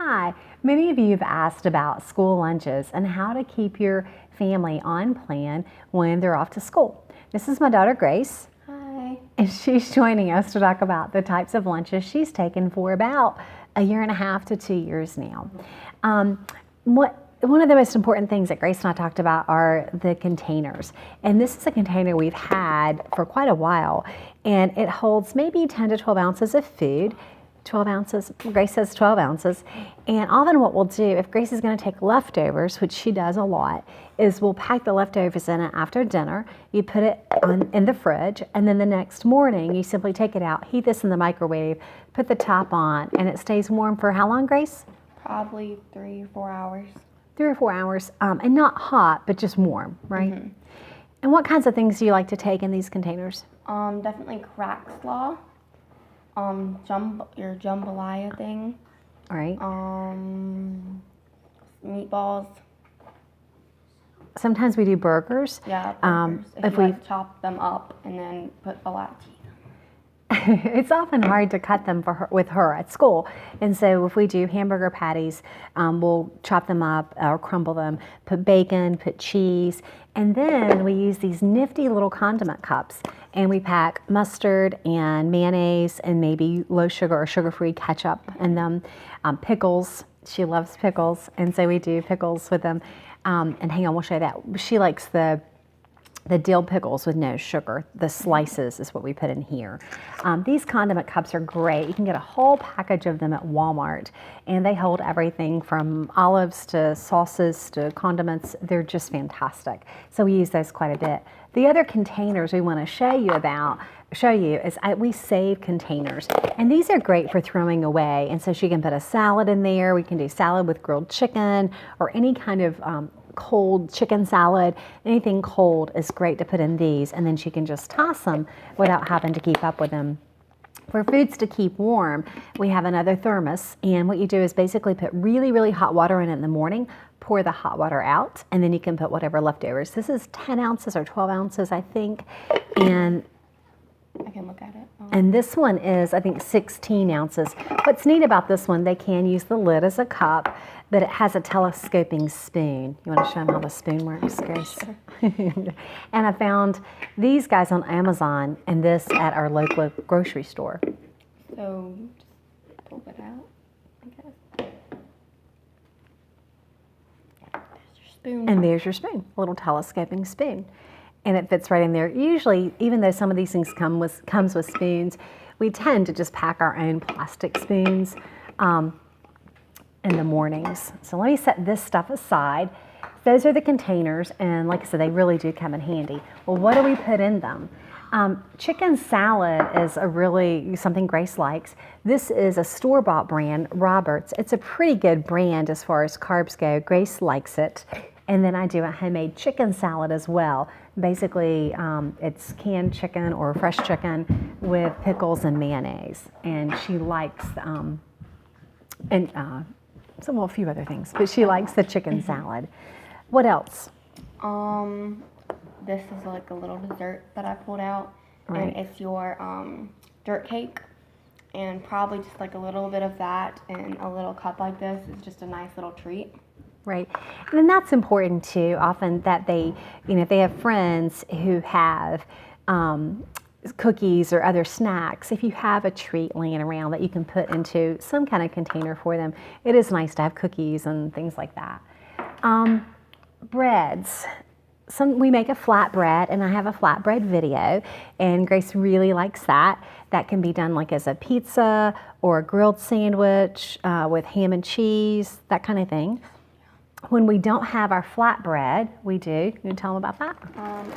Hi, many of you have asked about school lunches and how to keep your family on plan when they're off to school. This is my daughter Grace. Hi. And she's joining us to talk about the types of lunches she's taken for about 1.5 to 2 years now. One of the most important things that Grace and I talked about are the containers. And this is a container we've had for quite a while, and it holds maybe 10 to 12 ounces of food. 12 ounces, Grace says 12 ounces. And often what we'll do, if Grace is gonna take leftovers, which she does a lot, is we'll pack the leftovers in it after dinner. You put it in the fridge, and then the next morning, you simply take it out, heat this in the microwave, put the top on, and it stays warm for how long, Grace? Probably 3 or 4 hours. 3 or 4 hours, and not hot, but just warm, right? Mm-hmm. And what kinds of things do you like to take in these containers? Definitely Crustless. Your jambalaya thing. All right. Meatballs. Sometimes we do burgers. Yeah, burgers. If we chop them up and then put a lot of cheese. It's often hard to cut them with her at school. And so if we do hamburger patties, we'll chop them up or crumble them, put bacon, put cheese, and then we use these nifty little condiment cups. And we pack mustard and mayonnaise and maybe low sugar or sugar-free ketchup and them, pickles. She loves pickles, and so we do pickles with them. And hang on, we'll show you that. She likes the dill pickles with no sugar. The slices is what we put in here. These condiment cups are great. You can get a whole package of them at Walmart, and they hold everything from olives to sauces to condiments. They're just fantastic. So we use those quite a bit. The other containers we want to show you is we save containers, and these are great for throwing away. And so she can put a salad in there. We can do salad with grilled chicken or any kind of cold chicken salad. Anything cold is great to put in these, and then she can just toss them without having to keep up with them. For foods to keep warm, we have another thermos, and what you do is basically put really, really hot water in it in the morning, pour the hot water out, and then you can put whatever leftovers. This is 10 ounces or 12 ounces, I think, and I can look at it. And this one is, I think, 16 ounces. What's neat about this one, they can use the lid as a cup, but it has a telescoping spoon. You want to show them how the spoon works, Grace? Sure. And I found these guys on Amazon and this at our local grocery store. So just pull it out, I guess. There's your spoon. And there's your spoon, a little telescoping spoon. And it fits right in there. Usually, even though some of these things comes with spoons, we tend to just pack our own plastic spoons in the mornings. So let me set this stuff aside. Those are the containers, and like I said, they really do come in handy. Well, what do we put in them? Chicken salad is something Grace likes. This is a store-bought brand, Roberts. It's a pretty good brand as far as carbs go. Grace likes it. And then I do a homemade chicken salad as well. Basically, it's canned chicken or fresh chicken with pickles and mayonnaise. And she likes, a few other things, but she likes the chicken salad. What else? This is like a little dessert that I pulled out. Right. And it's your dirt cake. And probably just like a little bit of that in a little cup like this is just a nice little treat. Right. And then that's important too, often that if they have friends who have cookies or other snacks, if you have a treat laying around that you can put into some kind of container for them, it is nice to have cookies and things like that. Breads. We make a flatbread, and I have a flatbread video, and Grace really likes that. That can be done like as a pizza or a grilled sandwich with ham and cheese, that kind of thing. When we don't have our flatbread, we do. Can you tell them about that?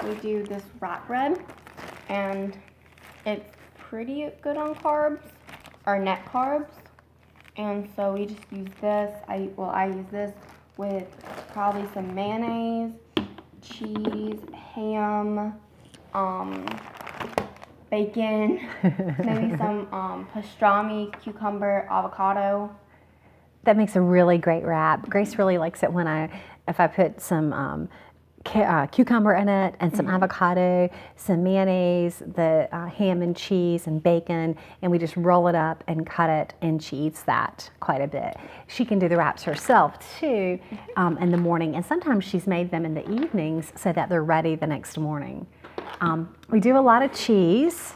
We do this rat bread, and it's pretty good on carbs, or net carbs. And so we just use this. I use this with probably some mayonnaise, cheese, ham, bacon, maybe some pastrami, cucumber, avocado. That makes a really great wrap. Grace really likes it if I put some cucumber in it and some avocado, some mayonnaise, the ham and cheese and bacon, and we just roll it up and cut it, and she eats that quite a bit. She can do the wraps herself too in the morning, and sometimes she's made them in the evenings so that they're ready the next morning. We do a lot of cheese.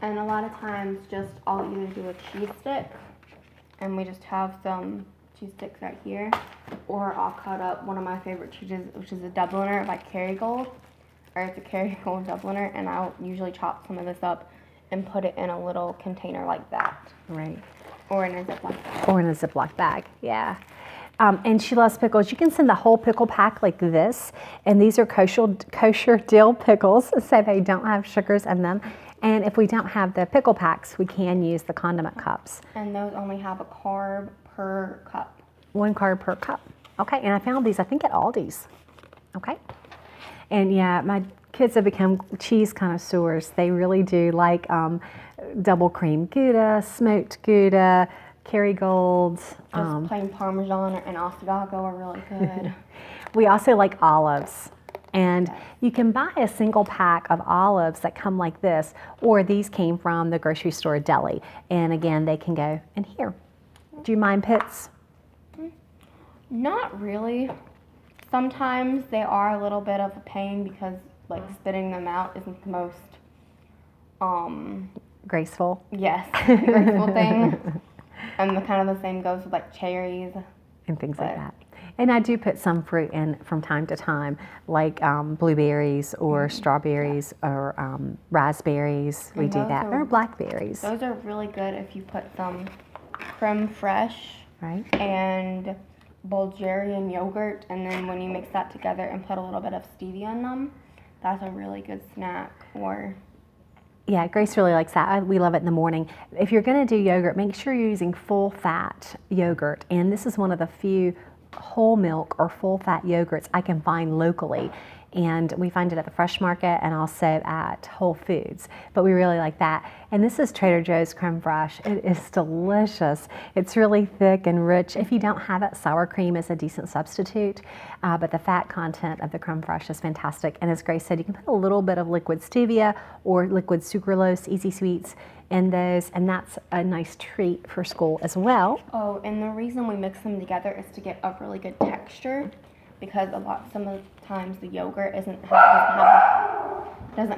And a lot of times just I'll either do a cheese stick, and we just have some cheese sticks right here, or I'll cut up one of my favorite cheeses, which is a Dubliner by Kerrygold, or it's a Kerrygold Dubliner, and I'll usually chop some of this up and put it in a little container like that. Right. Or in a Ziploc bag. Or in a Ziploc bag, yeah. And she loves pickles. You can send the whole pickle pack like this, and these are kosher dill pickles, so they don't have sugars in them. And if we don't have the pickle packs, we can use the condiment cups. And those only have a carb per cup. 1 carb per cup. Okay, and I found these, I think, at Aldi's. Okay. And yeah, my kids have become cheese connoisseurs. They really do like double cream Gouda, smoked Gouda, Kerrygold. Just plain Parmesan and Ossodago are really good. We also like olives. And you can buy a single pack of olives that come like this, or these came from the grocery store deli. And again, they can go in here. Do you mind pits? Not really. Sometimes they are a little bit of a pain because like spitting them out isn't the most Graceful. yes, graceful thing. And the kind of the same goes with like cherries. And things like that. And I do put some fruit in from time to time, like blueberries or strawberries or raspberries. We do that. Or blackberries. Those are really good if you put some creme fraiche Right. and Bulgarian yogurt, and then when you mix that together and put a little bit of stevia in them, that's a really good snack. Or Yeah, Grace really likes that. We love it in the morning. If you're going to do yogurt, make sure you're using full fat yogurt. And this is one of the few whole milk or full fat yogurts I can find locally. And we find it at the Fresh Market and also at Whole Foods. But we really like that. And this is Trader Joe's creme fraiche. It is delicious. It's really thick and rich. If you don't have it, sour cream is a decent substitute. But the fat content of the creme fraiche is fantastic. And as Grace said, you can put a little bit of liquid stevia or liquid sucralose, easy sweets, in those. And that's a nice treat for school as well. oh, and the reason we mix them together is to get a really good texture, because some of the times the yogurt doesn't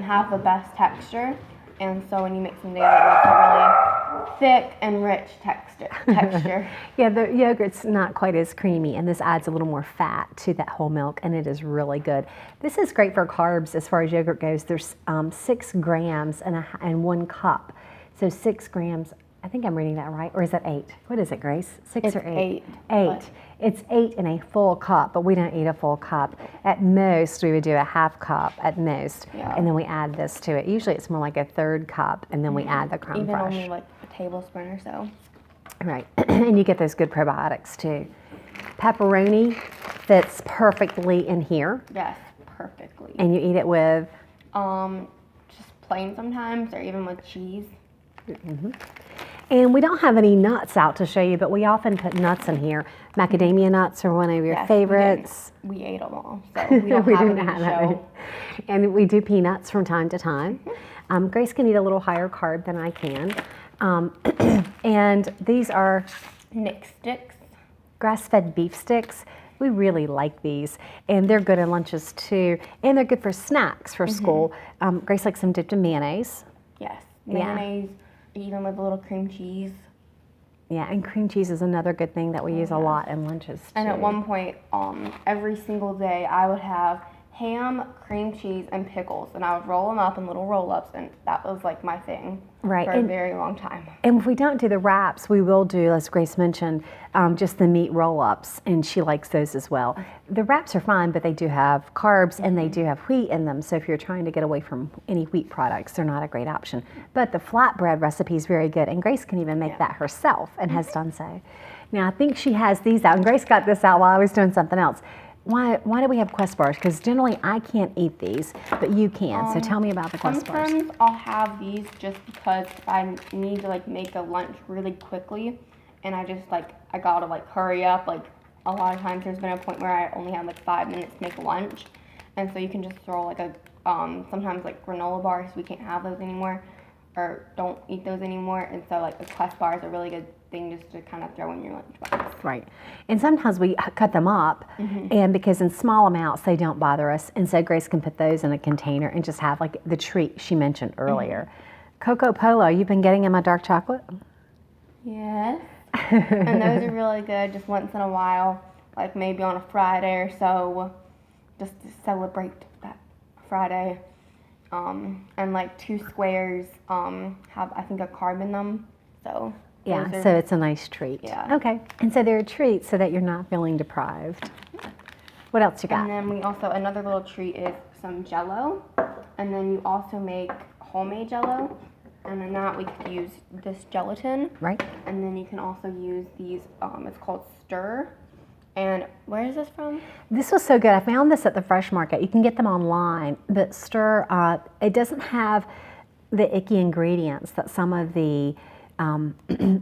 have the best texture, and so when you mix them together, it makes a really thick and rich texture. Yeah, the yogurt's not quite as creamy, and this adds a little more fat to that whole milk, and it is really good. This is great for carbs as far as yogurt goes. There's 6 grams in 1 cup. So 6 grams, I think I'm reading that right, or is that 8? What is it, Grace? 6 It's or 8? 8. 8. It's 8 in a full cup, but we don't eat a full cup. At most, we would do a half cup at most, Yeah. and then we add this to it. Usually it's more like a 1/3 cup, and then we add the creme Even fraiche. only like a tablespoon or so. Right, and you get those good probiotics too. Pepperoni fits perfectly in here, Yes, perfectly. and you eat it with, Just plain sometimes, or even with cheese. and we don't have any nuts out to show you, but we often put nuts in here. Macadamia nuts are one of your Yes, favorites. We ate them all, so we don't We have do any not to have any. show. And we do peanuts from time to time. Grace can eat a little higher carb than I can. And these are Nick sticks. grass-fed beef sticks. We really like these, and they're good in lunches too, and they're good for snacks for school. Grace likes them dipped in mayonnaise. Yes, Yeah. mayonnaise, even with a little cream cheese. Yeah, and cream cheese is another good thing that we use a lot in lunches too. And at one point, every single day, I would have ham, cream cheese, and pickles, and I would roll them up in little roll-ups, and that was like my thing Right, for a and- very long time. And if we don't do the wraps, we will do, as Grace mentioned, just the meat roll-ups, and she likes those as well. The wraps are fine, but they do have carbs and they do have wheat in them, so if you're trying to get away from any wheat products, they're not a great option. But the flatbread recipe is very good, and Grace can even make that herself and has done so. Now, I think she has these out, and Grace got this out while I was doing something else. Why do we have Quest bars? Because generally I can't eat these, but you can. So tell me about the Quest bars. Sometimes I'll have these just because I need to like make a lunch really quickly, and I gotta like hurry up, like a lot of times there's been a point where I only have like 5 minutes to make lunch, and so you can just throw like a sometimes like granola bars. We can't have those anymore, or don't eat those anymore, and so like the Quest bar is a really good thing just to kind of throw in your lunchbox. Right. And sometimes we cut them up, and because in small amounts they don't bother us, and so Grace can put those in a container and just have like the treat she mentioned earlier. Coco Polo, you've been getting in my dark chocolate? Yes. And those are really good just once in a while, like maybe on a Friday or so, just to celebrate that Friday. And like 2 squares have, I think, a carb in them. So Yeah, those are- so it's a nice treat. Yeah. Okay. And so they're a treat so that you're not feeling deprived. What else you got? And then we also, another little treat is some Jello. And then you also make homemade Jello. And in that we could use this gelatin. Right. And then you can also use these, it's called Stir. And where is this from? This was so good. I found this at the Fresh Market. You can get them online, but Stir, it doesn't have the icky ingredients that some of the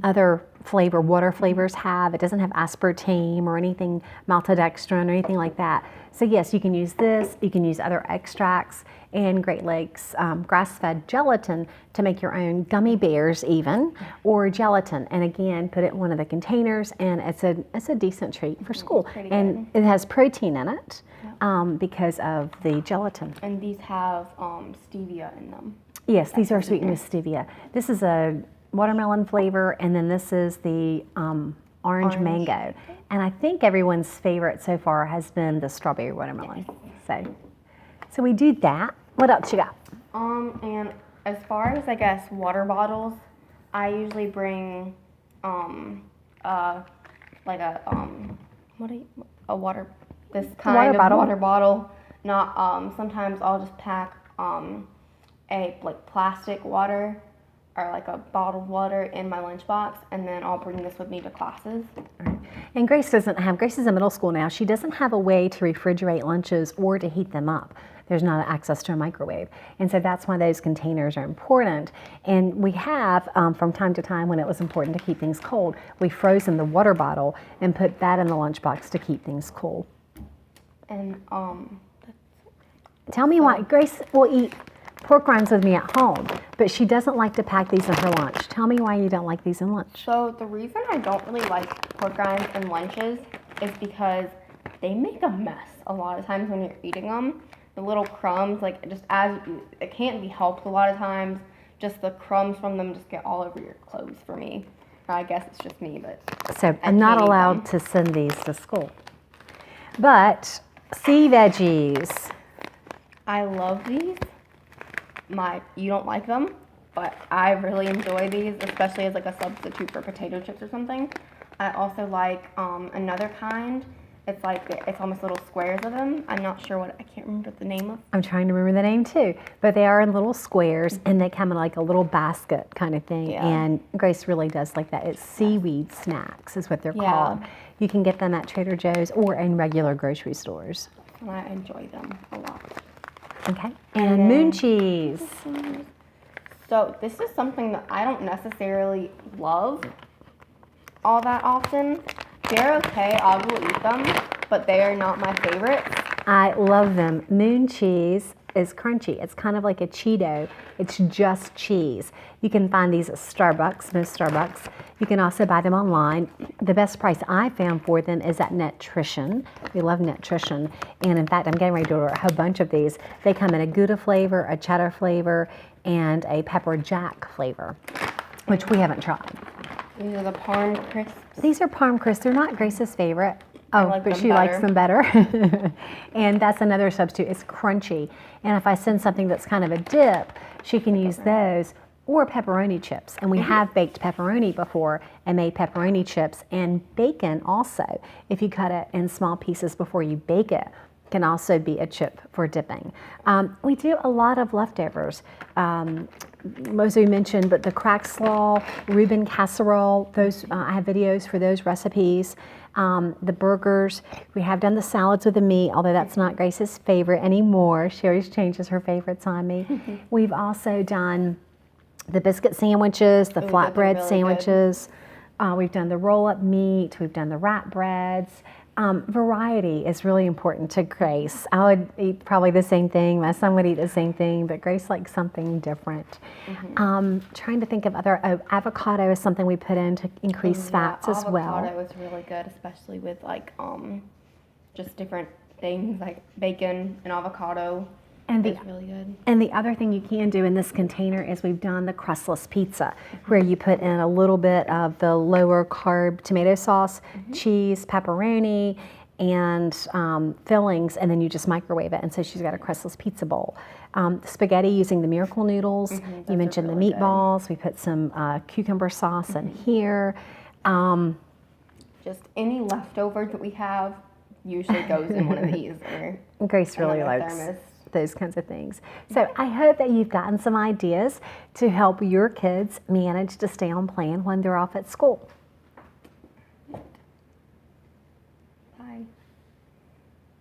other water flavors have. It doesn't have aspartame or anything, maltodextrin or anything like that. So yes, you can use this. You can use other extracts and Great Lakes grass-fed gelatin to make your own gummy bears even, or gelatin. And again, put it in one of the containers, and it's a decent treat for school. And it has protein in it because of the gelatin. And these have stevia in them. Yes, these are sweetened with stevia. This is a watermelon flavor, and then this is the orange mango. And I think everyone's favorite so far has been the strawberry watermelon. So we do that. What else you got? And as far as I guess water bottles, I usually bring like a water this kind of water bottle. Not sometimes I'll just pack a like plastic water or like a bottled water in my lunchbox, and then I'll bring this with me to classes. And Grace is in middle school now. She doesn't have a way to refrigerate lunches or to heat them up. There's not access to a microwave. And so that's why those containers are important. And we have, from time to time when it was important to keep things cold, we frozen the water bottle and put that in the lunchbox to keep things cool. And tell me why Grace will eat pork rinds with me at home, but she doesn't like to pack these in her lunch. Tell me why you don't like these in lunch. So the reason I don't really like pork rinds in lunches is because they make a mess a lot of times when you're eating them. The little crumbs, like just it can't be helped a lot of times. Just the crumbs from them just get all over your clothes for me. Or I guess it's just me, but so I'm not allowed to send these to school. But sea veggies. I love these. You don't like them, but I really enjoy these, especially as like a substitute for potato chips or something. I also like another kind. It's almost little squares of them. I'm not sure I can't remember the name of. I'm trying to remember the name too, but they are in little squares and they come in like a little basket kind of thing. Yeah. And Grace really does like that. It's seaweed snacks is what they're called. You can get them at Trader Joe's or in regular grocery stores. And I enjoy them a lot. Okay. And moon cheese. So this is something that I don't necessarily love all that often. They're okay, I will eat them, but they are not my favorites. I love them. Moon cheese is crunchy. It's kind of like a Cheeto. It's just cheese. You can find these at Starbucks, most Starbucks. You can also buy them online. The best price I found for them is at Nutrition. We love Nutrition. And in fact, I'm getting ready to order a whole bunch of these. They come in a Gouda flavor, a cheddar flavor, and a pepper jack flavor, which we haven't tried. These are the Parm Crisps. These are Parm Crisps. They're not Grace's favorite. Oh, like but them she better. likes them better. And that's another substitute. It's crunchy. And if I send something that's kind of a dip, she can use those or pepperoni chips. And we have baked pepperoni before and made pepperoni chips, and bacon also. If you cut it in small pieces before you bake it, can also be a chip for dipping. We do a lot of leftovers. Most of you mentioned, but the crack slaw, Reuben casserole, those I have videos for those recipes. The burgers, we have done the salads with the meat, although that's not Grace's favorite anymore. She always changes her favorites on me. We've also done the biscuit sandwiches, the flatbread really sandwiches. We've done the roll-up meat. We've done the wrap breads. Variety is really important to Grace. I would eat probably the same thing. My son would eat the same thing, but Grace likes something different. Trying to think of other, avocado is something we put in to increase fats as well. Avocado is really good, especially with like just different things like bacon and avocado. And it's really good. And the other thing you can do in this container is we've done the Crustless Pizza, where you put in a little bit of the lower carb tomato sauce, cheese, pepperoni, and fillings, and then you just microwave it. And so she's got a Crustless Pizza bowl. Spaghetti using the Miracle Noodles. You mentioned the Meatballs. We put some cucumber sauce in here. Just any leftovers that we have usually goes in one of these. Or Grace really likes those kinds of things. So I hope that you've gotten some ideas to help your kids manage to stay on plan when they're off at school.